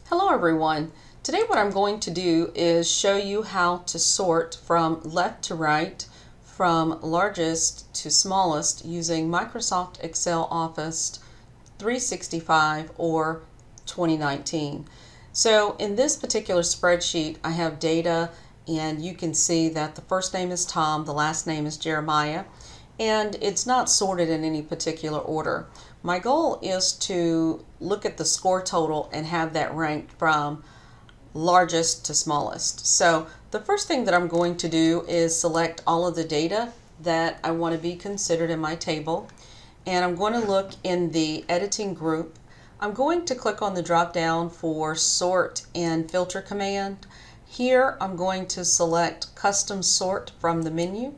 Hello everyone. Today what I'm going to do is show you how to sort from left to right, from largest to smallest using Microsoft Excel Office 365 or 2019. So in this particular spreadsheet I have data, and you can see that the first name is Tom, the last name is Jeremiah, and it's not sorted in any particular order. My goal is to look at the score total and have that ranked from largest to smallest. So the first thing that I'm going to do is select all of the data that I want to be considered in my table, and I'm going to look in the editing group. I'm going to click on the drop down for sort and filter command. Here I'm going to select custom sort from the menu.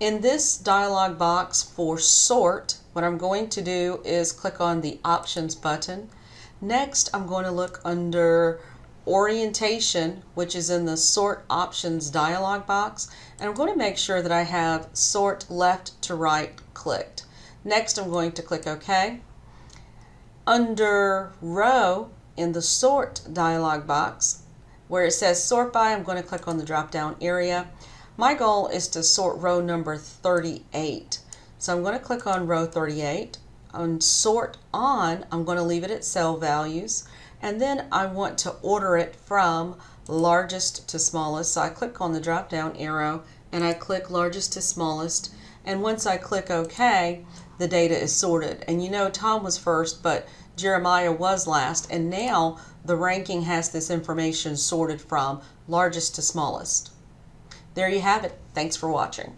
In this dialog box for sort, what I'm going to do is click on the options button. Next, I'm going to look under orientation, which is in the sort options dialog box, and I'm going to make sure that I have sort left to right clicked. Next, I'm going to click OK. Under row in the sort dialog box, where it says sort by, I'm going to click on the drop down area. My goal is to sort row number 38. So I'm going to click on row 38. On sort on, I'm going to leave it at cell values. And then I want to order it from largest to smallest. So I click on the drop down arrow and I click largest to smallest. And once I click OK, the data is sorted. And you know Tom was first, but Jeremiah was last. And now the ranking has this information sorted from largest to smallest. There you have it. Thanks for watching.